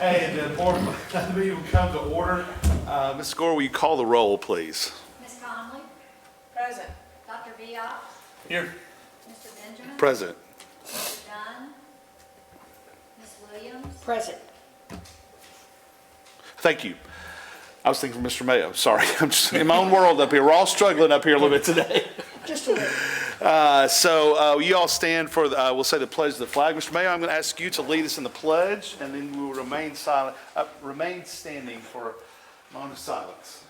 Hey, the board meeting will come to order. Ms. Gore, will you call the roll, please? Ms. Conley, Present. Dr. Biot, Here. Mr. Benjamin, Present. Mr. Dunn, Ms. Williams, Present. Thank you. I was thinking for Mr. Mayo. Sorry, I'm just in my own world up here. We're all struggling up here a little bit today. Just a little. You all stand for, we'll say the pledge of the flag. Mr. Mayo, I'm going to ask you to lead us in the pledge, and then we will remain silent, remain standing for a moment of silence.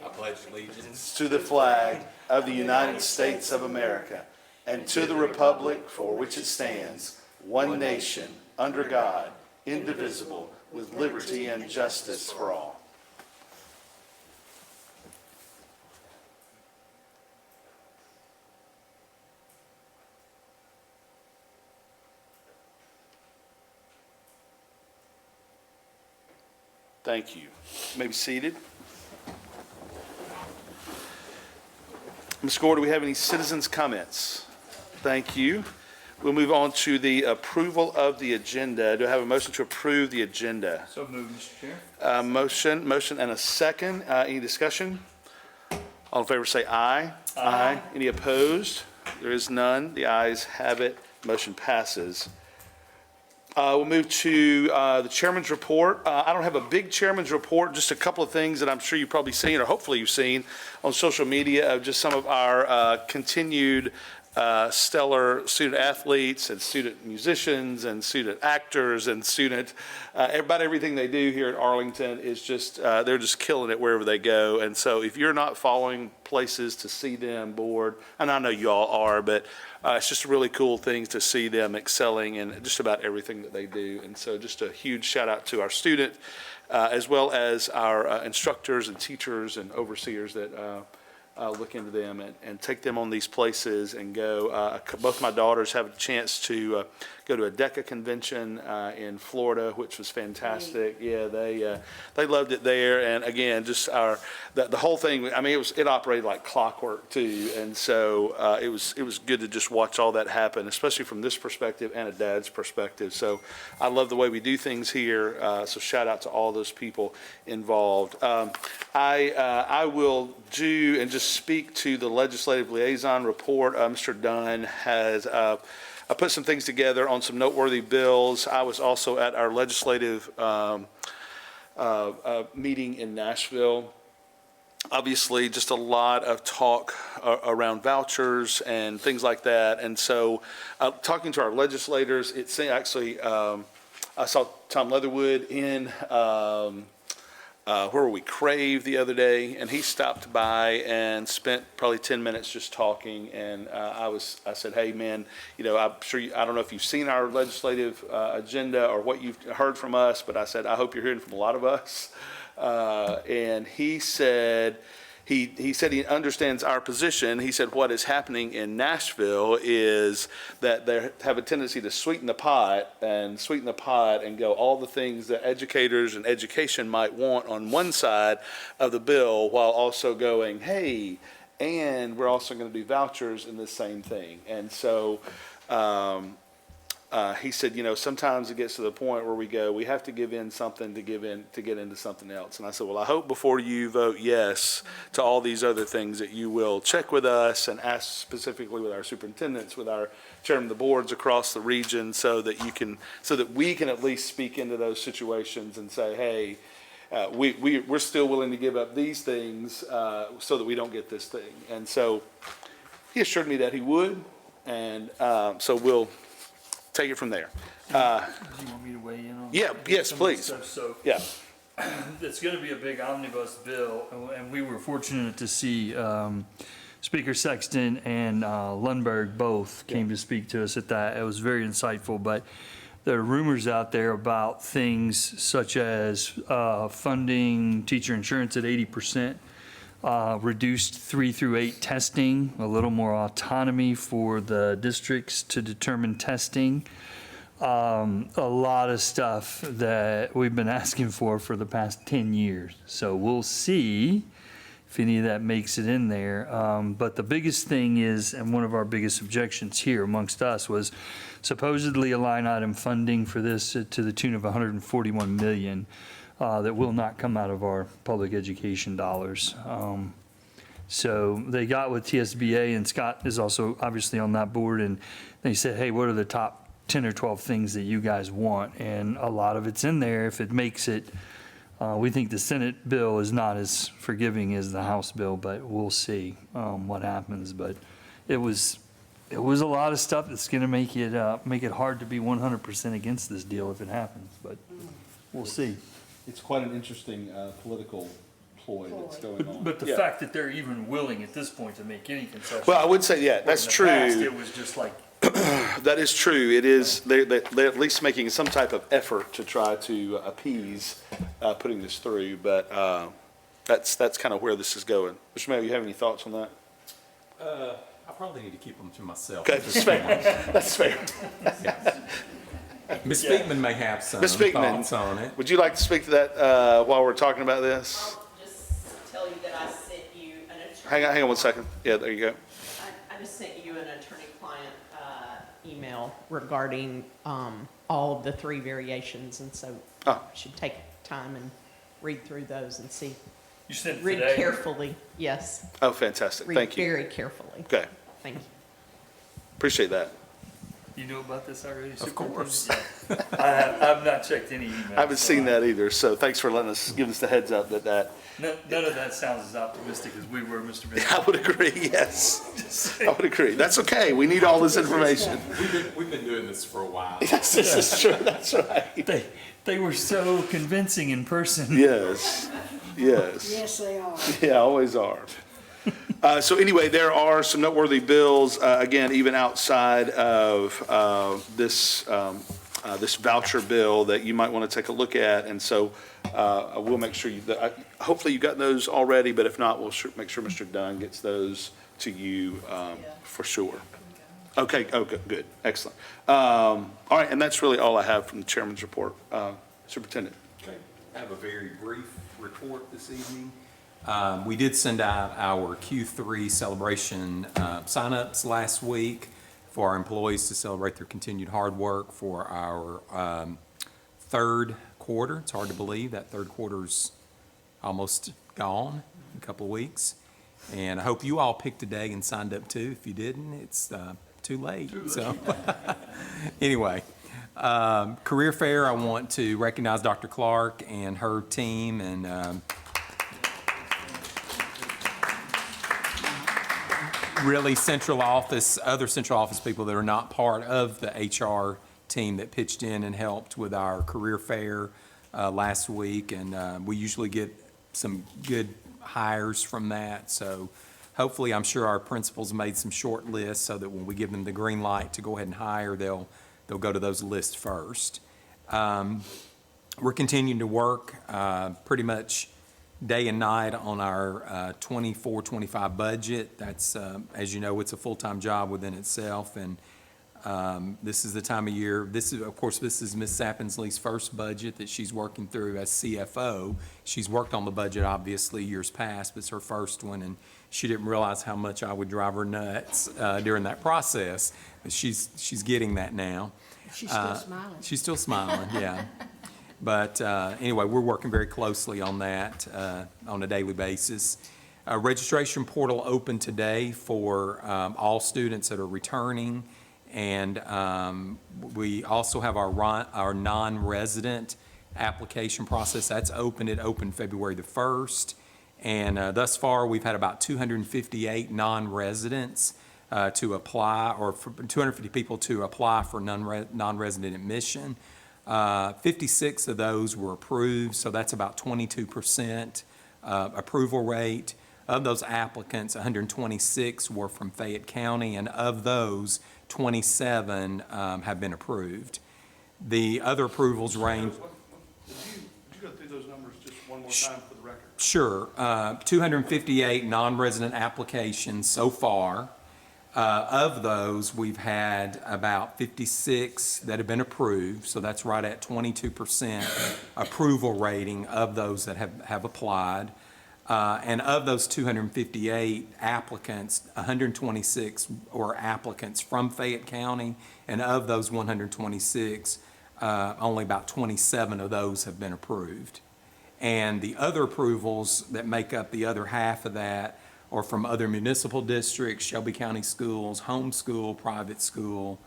I pledge allegiance To the flag of the United States of America and to the republic for which it stands, one nation, under God, indivisible, with liberty and justice for all. Thank you. You may be seated. Ms. Gore, do we have any citizens' comments? Thank you. We'll move on to the approval of the agenda. Do I have a motion to approve the agenda? So moved, Mr. Chair. Motion and a second. Any discussion? All in favor say aye. Aye. Any opposed? There is none. The ayes have it. Motion passes. We'll move to the chairman's report. I don't have a big chairman's report, just a couple of things that I'm sure you've probably seen, or hopefully you've seen on social media, of just some of our continued stellar student athletes and student musicians and student actors and student, about everything they do here at Arlington is just, they're just killing it wherever they go. And so if you're not following places to see them board, and I know you all are, but it's just really cool things to see them excelling in just about everything that they do. And so just a huge shout out to our student, as well as our instructors and teachers and overseers that look into them and take them on these places and go. Both my daughters have a chance to go to a DECA convention in Florida, which was fantastic. Yeah, they loved it there. And again, just the whole thing. I mean, it operated like clockwork too. And so it was good to just watch all that happen, especially from this perspective and a dad's perspective. So I love the way we do things here. So shout out to all those people involved. I will do and just speak to the legislative liaison report. Mr. Dunn has I put some things together on some noteworthy bills. I was also at our legislative meeting in Nashville. Obviously, just a lot of talk around vouchers and things like that. And so talking to our legislators, it's actually, I saw Tom Leatherwood in where were we, Crave the other day, and he stopped by and spent probably 10 minutes just talking. And I said, hey man, I'm sure I don't know if you've seen our legislative agenda or what you've heard from us, but I said, I hope you're hearing from a lot of us. And he said, he said he understands our position. He said what is happening in Nashville is that they have a tendency to sweeten the pot and go all the things that educators and education might want on one side of the bill, while also going, hey, and we're also going to do vouchers in the same thing. And so he said, sometimes it gets to the point where we have to give in something to get into something else. And I said, well, I hope before you vote yes to all these other things that you will check with us and ask specifically with our superintendents, with our chairman of the boards across the region, so that we can at least speak into those situations and say, hey, we're still willing to give up these things so that we don't get this thing. And so he assured me that he would, and so we'll take it from there. Do you want me to weigh in on? Yeah, yes, some of the please. stuff? So Yeah. it's going to be a big omnibus bill, and we were fortunate to see Speaker Sexton and Lundberg both came to speak to us at that. It was very insightful, but there are rumors out there about things such as funding teacher insurance at 80%, reduced 3 through 8 testing, a little more autonomy for the districts to determine testing. A lot of stuff that we've been asking for the past 10 years. So we'll see if any of that makes it in there. But the biggest thing is, and one of our biggest objections here amongst us was supposedly a line item funding for this to the tune of 141 million that will not come out of our public education dollars. So they got with TSBA, and Scott is also obviously on that board, and they said, hey, what are the top 10 or 12 things that you guys want? And a lot of it's in there. If it makes it, we think the Senate bill is not as forgiving as the House bill, but we'll see what happens. But it was a lot of stuff that's going to make it hard to be 100% against this deal if it happens, but we'll see. It's quite an interesting political ploy that's going on. But the Yeah. fact that they're even willing at this point to make any concessions. Well, I would say, yeah, that's In the past, true. it was just like, That is true. It is, they're at least making some type of effort to try to appease putting this through, but that's kind of where this is going. Mr. Mayor, you have any thoughts on that? I probably need to keep them to myself. Okay, that's fair. That's fair. Ms. Speakman may have some Ms. Speakman. thoughts on it. Would you like to speak to that while we're talking about this? I'll just tell you that I sent you an attorney. Hang on 1 second. Yeah, there you go. I just sent you an attorney-client email regarding all of the three variations, and so Oh. you should take time and read through those and see. you said Read today. carefully, yes. Oh, fantastic. Read Thank you. very carefully. Okay, Thank you. appreciate that. You know about this already? Of course. I've not checked any emails. I haven't so seen that either, so thanks for letting us, giving us the heads up that, None of that sounds as optimistic as we were, Mr. I Bennett. would agree, yes. I would agree. That's okay. We need all this information. We've been doing this for a while. Yes, this is true. That's right. They were so convincing in person. Yes, yes. Yes, they are. Yeah, always are. So anyway, there are some noteworthy bills, again, even outside of this voucher bill that you might want to take a look at. And so I will make sure hopefully you got those already, but if not, we'll make sure Mr. Dunn gets those to you for sure. Okay, good, excellent. All right, and that's really all I have from the chairman's report. Superintendent. Okay. I have a very brief report this evening. We did send out our Q3 celebration signups last week for our employees to celebrate their continued hard work for our third quarter. It's hard to believe that third quarter's almost gone in a couple of weeks. And I hope you all picked a day and signed up too. If you didn't, it's too late. So anyway, career fair, I want to recognize Dr. Clark and her team and really other central office people that are not part of the HR team that pitched in and helped with our career fair last week. And we usually get some good hires from that. So hopefully, I'm sure our principals made some short lists so that when we give them the green light to go ahead and hire, they'll go to those lists first. We're continuing to work pretty much day and night on our 24-25 budget. That's, as you know, it's a full-time job within itself, and this is the time of year. This is Ms. Sappensley's first budget that she's working through as CFO. She's worked on the budget, obviously, years past, but it's her first one, and she didn't realize how much I would drive her nuts during that process, but she's getting that now. She's still smiling. She's still smiling, yeah. But anyway, we're working very closely on that on a daily basis. Registration portal opened today for all students that are returning. And we also have our non-resident application process. That's open. It opened February the 1st. And thus far, we've had about 258 non-residents to apply, or for 250 people to apply for non-resident admission. 56 of those were approved, so that's about 22% approval rate. Of those applicants, 126 were from Fayette County, and of those, 27 have been approved. The other approvals range. Would you go through those numbers just one more time for the record? Sure. 258 non-resident applications so far. Of those, we've had about 56 that have been approved, so that's right at 22% approval rating of those that have applied. And of those 258 applicants, 126 were applicants from Fayette County, and of those 126, only about 27 of those have been approved. And the other approvals that make up the other half of that are from other municipal districts, Shelby County Schools, homeschool, private school,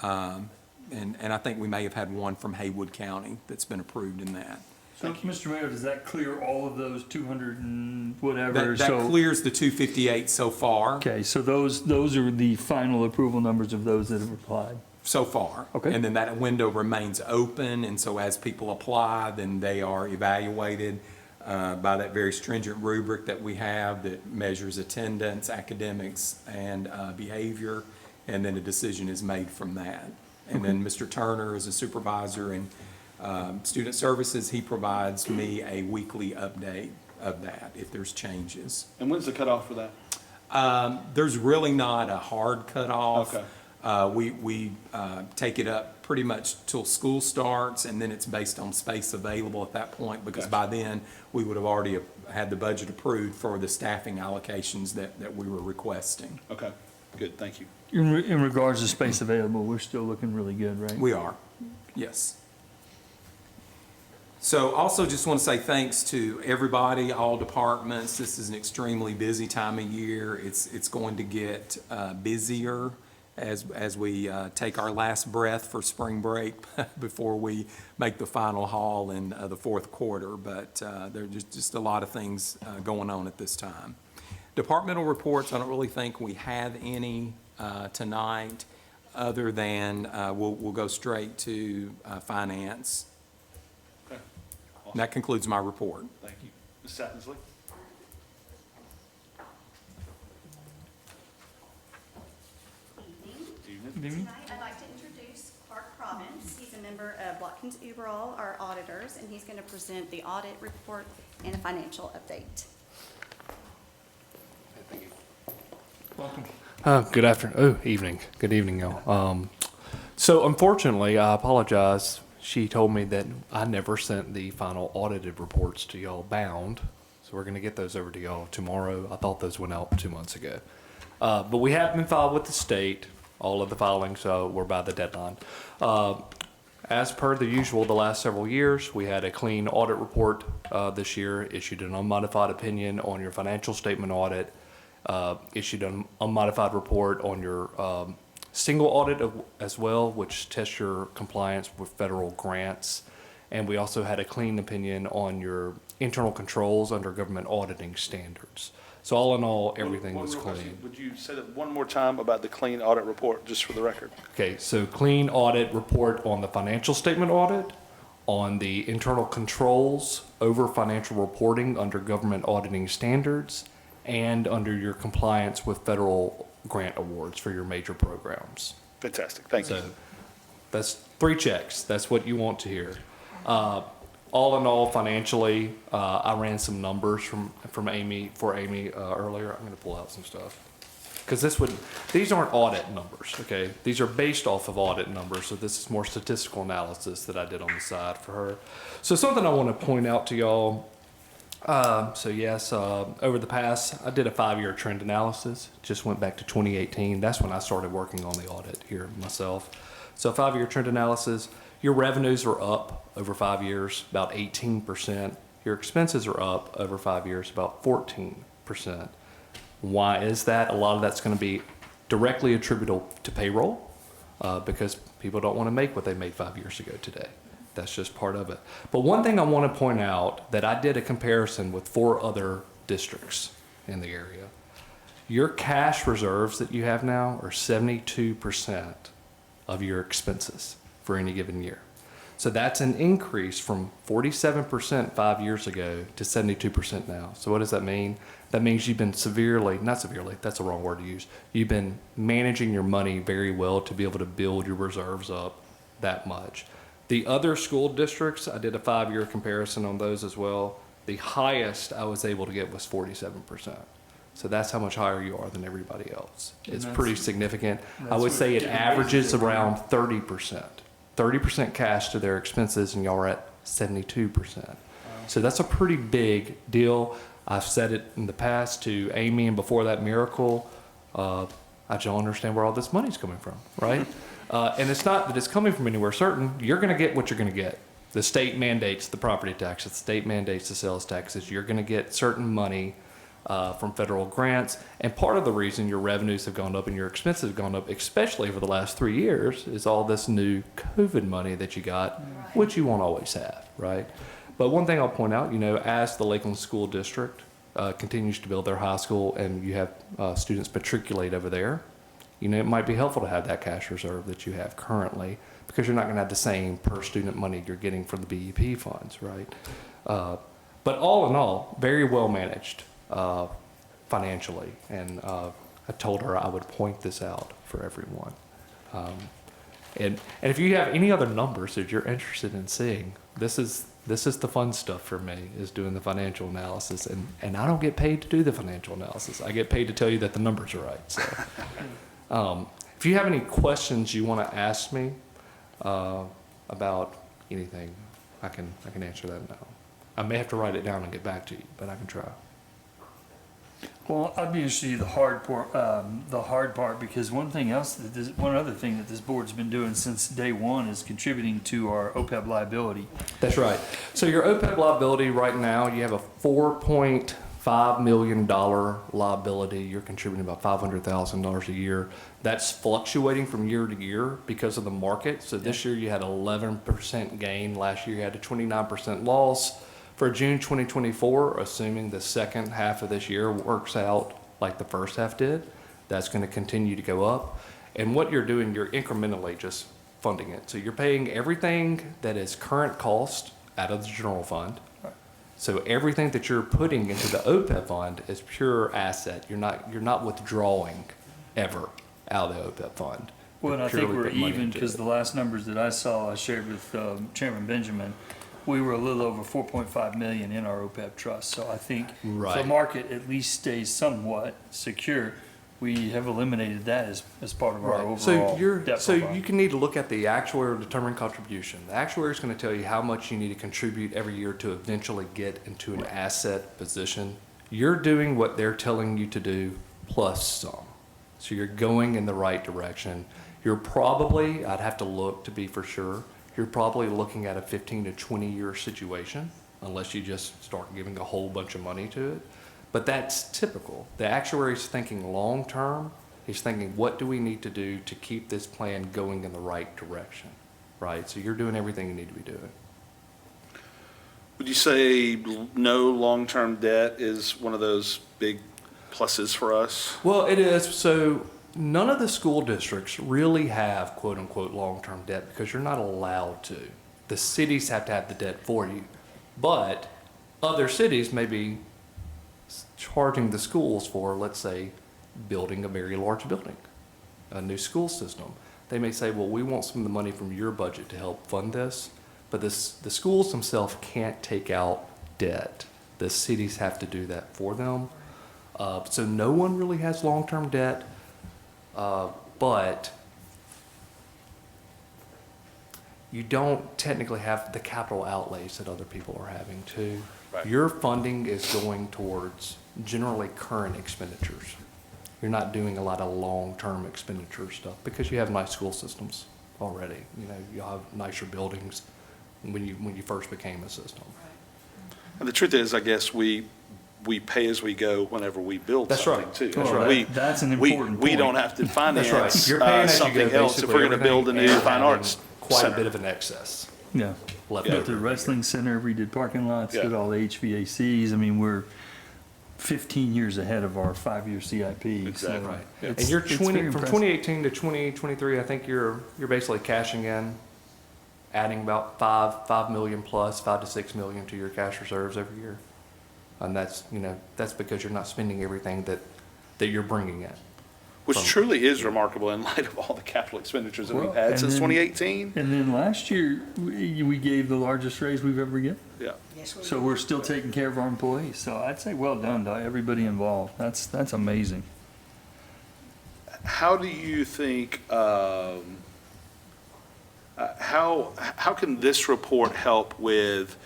and I think we may have had one from Haywood County that's been approved in that. So, Mr. Mayor, does that clear all of those 200 and whatever? That So- clears the 258 so far. Okay, so those are the final approval numbers of those that have applied. So far. Okay. And then that window remains open, and so as people apply, then they are evaluated by that very stringent rubric that we have that measures attendance, academics, and behavior, and then a decision is made from that. And then Mr. Turner is a supervisor in student services. He provides me a weekly update of that if there's changes. And when's the cutoff for that? There's really not a hard cutoff. Okay. We take it up pretty much till school starts, and then it's based on space available at that point, because by then, we would have already had the budget approved for the staffing allocations that we were requesting. Okay, good, thank you. In regards to space available, we're still looking really good, right? We are, yes. So also just want to say thanks to everybody, all departments. This is an extremely busy time of year. It's going to get busier as we take our last breath for spring break before we make the final haul in the fourth quarter. But there's just a lot of things going on at this time. Departmental reports, I don't really think we have any tonight, other than we'll go straight to finance. Okay, And that concludes my report. thank you. Ms. Sattersley? Evening. Tonight, I'd like to introduce Clark Province. He's a member of Watkins Uberall, our auditors, and he's going to present the audit report and a financial update. Welcome. Good afternoon. Oh, evening. Good evening, y'all. So unfortunately, I apologize. She told me that I never sent the final audited reports to y'all bound. So we're going to get those over to y'all tomorrow. I thought those went out 2 months ago. But we have been filed with the state, all of the filings, so we're by the deadline. As per the usual, the last several years, we had a clean audit report this year, issued an unmodified opinion on your financial statement audit, issued an unmodified report on your single audit as well, which tests your compliance with federal grants. And we also had a clean opinion on your internal controls under government auditing standards. So all in all, everything One was real question. clean. Would you say that one more time about the clean audit report, just for the record? Okay, so clean audit report on the financial statement audit, on the internal controls over financial reporting under government auditing standards, and under your compliance with federal grant awards for your major programs. Fantastic, thank you. So that's 3 checks. That's what you want to hear. All in all, financially, I ran some numbers for Amy earlier. I'm going to pull out some stuff. Because these aren't audit numbers, okay? These are based off of audit numbers, so this is more statistical analysis that I did on the side for her. So something I want to point out to y'all. So yes, over the past, I did a 5-year trend analysis, just went back to 2018. That's when I started working on the audit here myself. So 5-year trend analysis, your revenues are up over 5 years, about 18%. Your expenses are up over 5 years, about 14%. Why is that? A lot of that's going to be directly attributable to payroll because people don't want to make what they made 5 years ago today. That's just part of it. But one thing I want to point out that I did a comparison with 4 other districts in the area. Your cash reserves that you have now are 72% of your expenses for any given year. So that's an increase from 47% 5 years ago to 72% now. So what does that mean? That means you've been not severely, that's the wrong word to use. You've been managing your money very well to be able to build your reserves up that much. The other school districts, I did a 5-year comparison on those as well. The highest I was able to get was 47%. So that's how much higher you are than everybody else. It's pretty significant. I would say it averages around 30%. 30% cash to their expenses, and y'all are at 72%. So that's a pretty big deal. I've said it in the past to Amy and before that Miracle, I don't understand where all this money's coming from, right? And it's not that it's coming from anywhere certain. You're going to get what you're going to get. The state mandates the property taxes, the state mandates the sales taxes. You're going to get certain money from federal grants. And part of the reason your revenues have gone up and your expenses have gone up, especially over the last 3 years, is all this new COVID money that you got, which you won't always have, right? But one thing I'll point out, as the Lakeland School District continues to build their high school and you have students matriculate over there, it might be helpful to have that cash reserve that you have currently, because you're not going to have the same per student money you're getting from the BEP funds, right? But all in all, very well managed financially. And I told her I would point this out for everyone. And if you have any other numbers that you're interested in seeing, this is the fun stuff for me, is doing the financial analysis. And I don't get paid to do the financial analysis. I get paid to tell you that the numbers are right. So if you have any questions you want to ask me about anything, I can answer that now. I may have to write it down and get back to you, but I can try. Well, I'd be interested in the hard part, because one other thing that this board's been doing since day one is contributing to our OPEB liability. That's right. So your OPEB liability right now, you have a $4.5 million liability. You're contributing about $500,000 a year. That's fluctuating from year to year because of the market. So this year you had 11% gain. Last year you had a 29% loss. For June 2024, assuming the second half of this year works out like the first half did, that's going to continue to go up. And what you're doing, you're incrementally just funding it. So you're paying everything that is current cost out of the general fund. So everything that you're putting into the OPEB fund is pure asset. You're not withdrawing ever out of the OPEB fund. Well, and I think Purely we're put money even, into because it. the last numbers that I saw, I shared with Chairman Benjamin, we were a little over 4.5 million in our OPEB trust. So I think if the Right. market at least stays somewhat secure, we have eliminated that as part of our overall debt So profile. you can need to look at the actuary determined contribution. The actuary is going to tell you how much you need to contribute every year to eventually get into an asset position. You're doing what they're telling you to do plus some. So you're going in the right direction. You're probably, I'd have to look to be for sure, you're probably looking at a 15 to 20 year situation, unless you just start giving a whole bunch of money to it. But that's typical. The actuary's thinking long term. He's thinking, what do we need to do to keep this plan going in the right direction, right? So you're doing everything you need to be doing. Would you say no long-term debt is one of those big pluses for us? Well, it is. So none of the school districts really have quote unquote long-term debt because you're not allowed to. The cities have to have the debt for you. But other cities may be charging the schools for, let's say, building a very large building, a new school system. They may say, well, we want some of the money from your budget to help fund this, but the schools themselves can't take out debt. The cities have to do that for them. So no one really has long-term debt, but you don't technically have the capital outlays that other people are having too. Right. Your funding is going towards generally current expenditures. You're not doing a lot of long-term expenditure stuff because you have nice school systems already. You know, you have nicer buildings when you first became a system. And the truth is, I guess we pay as we go whenever we build That's something right. too. That's Well, right. that's an We important we point. don't have to finance That's right. You're paying as you go, something else if basically, we're going to build a new everything, fine and arts quite center. a bit of an excess Yeah. left Yeah. Built over the every wrestling center, redid parking lots, did Yeah. all the HVACs. I mean, we're 15 years ahead of our 5-year CIP. Exactly. So Right. it's- And you're it's 20, very from impressive. 2018 to 2023, I think you're basically cashing in, adding about 5 million plus, 5 to 6 million to your cash reserves every year. And that's because you're not spending everything that you're bringing in. Which from- truly is remarkable in light of all the capital expenditures that Well, we've had and since then- 2018. And then last year, we gave the largest raise we've ever given. Yeah. So we're still taking care of our employees. So I'd say well done to everybody involved. That's amazing. How do you think, how can this report help with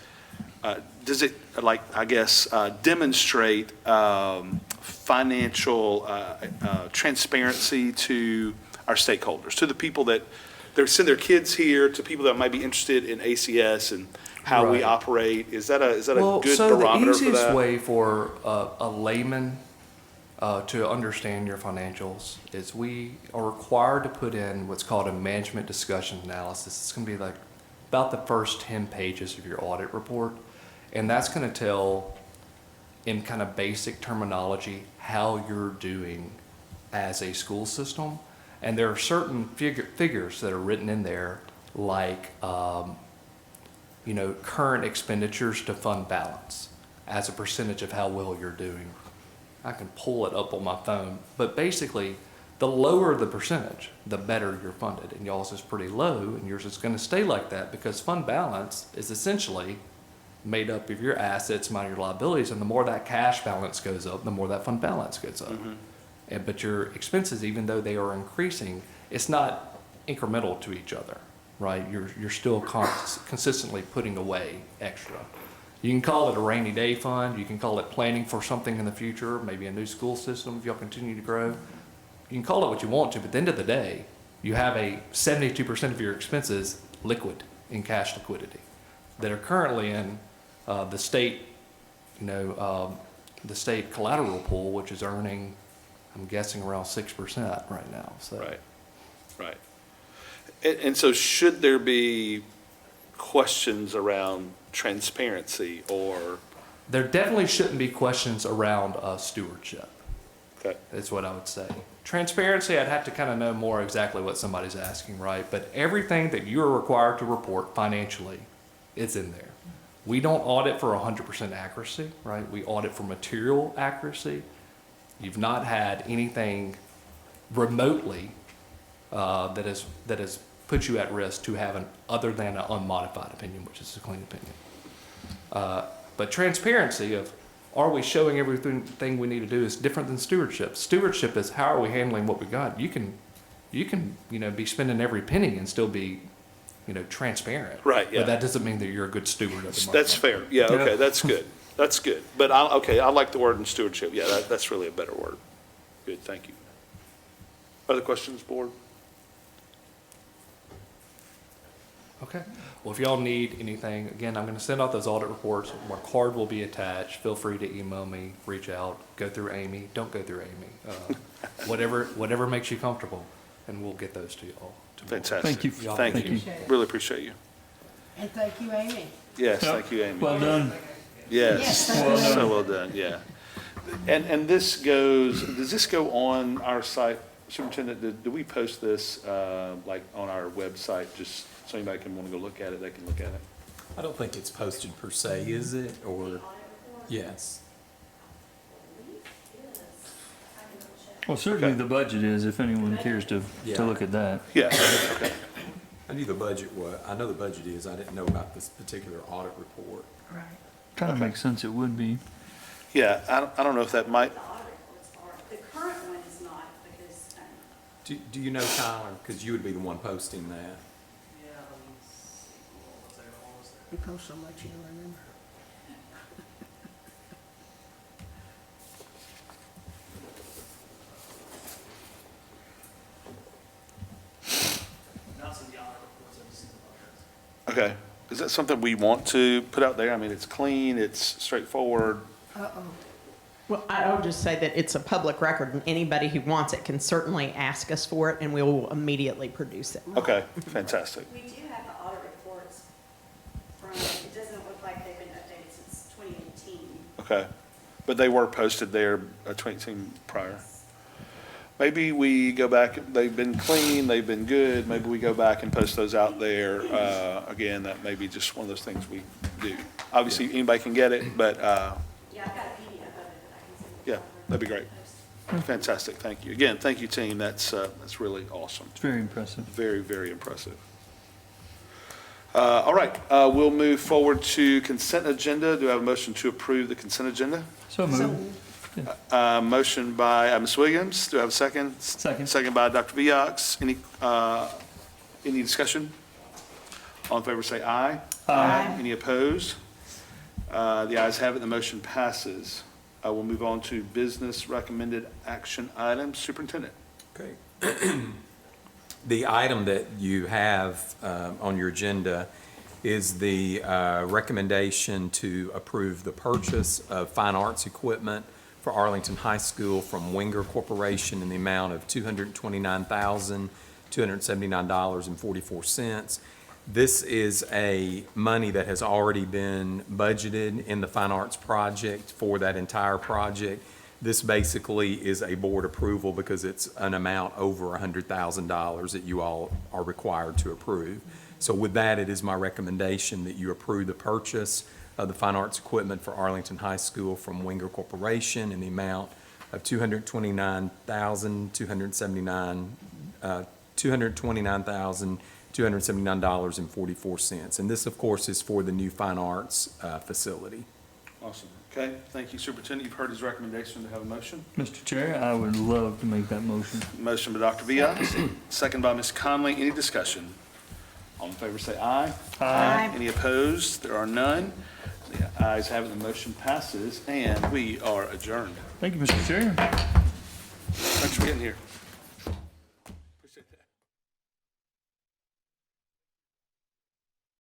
does it, like, I guess, demonstrate financial transparency to our stakeholders, to the people that, they send their kids here, to people that might be interested in ACS and how we Right. operate? Is that a Well, good so barometer for the easiest that? way for a layman to understand your financials is we are required to put in what's called a management discussion analysis. It's going to be like about the first 10 pages of your audit report, and that's going to tell, in kind of basic terminology, how you're doing as a school system. And there are certain figures that are written in there, like current expenditures to fund balance as a percentage of how well you're doing. I can pull it up on my phone, but basically, the lower the percentage, the better you're funded. And y'all's is pretty low, and yours is going to stay like that because fund balance is essentially made up of your assets minus your liabilities, and the more that cash balance goes up, the more that fund balance goes up. But your expenses, even though they are increasing, it's not incremental to each other, right? You're still consistently putting away extra. You can call it a rainy day fund. You can call it planning for something in the future, maybe a new school system if y'all continue to grow. You can call it what you want to, but at the end of the day, you have a 72% of your expenses liquid in cash liquidity that are currently in the state, the state collateral pool, which is earning, I'm guessing, around 6% right now. So. Right. And so should there be questions around transparency or? There definitely shouldn't be questions around stewardship. Okay. Is what I would say. Transparency, I'd have to kind of know more exactly what somebody's asking, right? But everything that you're required to report financially is in there. We don't audit for 100% accuracy, right? We audit for material accuracy. You've not had anything remotely that has put you at risk to have other than an unmodified opinion, which is a clean opinion. But transparency of, are we showing everything we need to do, is different than stewardship. Stewardship is, how are we handling what we got? You can be spending every penny and still be transparent. Right, yeah. But that doesn't mean that you're a good steward of the money. That's fair. Yeah, okay, that's good. That's good. But I like the word in stewardship. Yeah, that's really a better word. Good, thank you. Other questions, board? Okay. Well, if y'all need anything, again, I'm going to send out those audit reports. My card will be attached. Feel free to email me, reach out, go through Amy. Don't go through Amy. Whatever makes you comfortable, and we'll get those to y'all tomorrow. Fantastic. Thank you. Thank you. Appreciate it. Really appreciate you. And thank you, Amy. Yes, thank you, Amy. Well done. Yes, Yes, thank you. so well done, yeah. And does this go on our site, Superintendent? Do we post this, like, on our website, just so anybody can want to go look at it, they can look at it? I don't think it's posted per se, is it? Or, yes. Well, certainly the budget is, if anyone cares to Yeah. look at that. Yeah, okay. I knew the budget was, I know the budget is, I didn't know about this particular audit report. Right. Kind of makes sense it would be. Yeah, I don't know if that might, The audit reports are, the current one is not, because, Do you know, Tyler, because you would be the one posting that? You post so much you don't remember. okay. Is that something we want to put out there? I mean, it's clean, it's straightforward. Uh-oh. Well, I would just say that it's a public record, and anybody who wants it can certainly ask us for it, and we will immediately produce it. Okay, fantastic. we do have the audit reports from, it doesn't look like they've been updated since 2018. Okay. But they were posted there, 2018 prior. Maybe we go back, they've been clean, they've been good, maybe we go back and post those out there. Again, that may be just one of those things we do. Obviously, anybody can get it, but, Yeah, I've got a PDF of it that I can send you. yeah, that'd be great. Fantastic, thank you. Again, thank you, team, that's really awesome. It's very impressive. Very, very impressive. All right, we'll move forward to consent agenda. Do I have a motion to approve the consent agenda? So moved. Motion by Ms. Williams. Do I have a second? Second. Second by Dr. Viox. Any discussion? All in favor say aye. Aye. Any opposed? The ayes have it, the motion passes. We'll move on to business recommended action items. Superintendent. Okay. The item that you have on your agenda is the recommendation to approve the purchase of fine arts equipment for Arlington High School from Winger Corporation in the amount of $229,279.44. This is a money that has already been budgeted in the fine arts project for that entire project. This basically is a board approval because it's an amount over $100,000 that you all are required to approve. So with that, it is my recommendation that you approve the purchase of the fine arts equipment for Arlington High School from Winger Corporation in the amount of $229,279.44. And this, of course, is for the new fine arts facility. Awesome. Okay, thank you, Superintendent. You've heard his recommendation to have a motion. Mr. Chair, I would love to make that motion. Motion by Dr. Biot, second by Ms. Conley. Any discussion? All in favor say aye. Aye. Any opposed? There are none. The ayes have it, the motion passes, and we are adjourned. Thank you, Mr. Chair. Thanks for getting here. Appreciate that.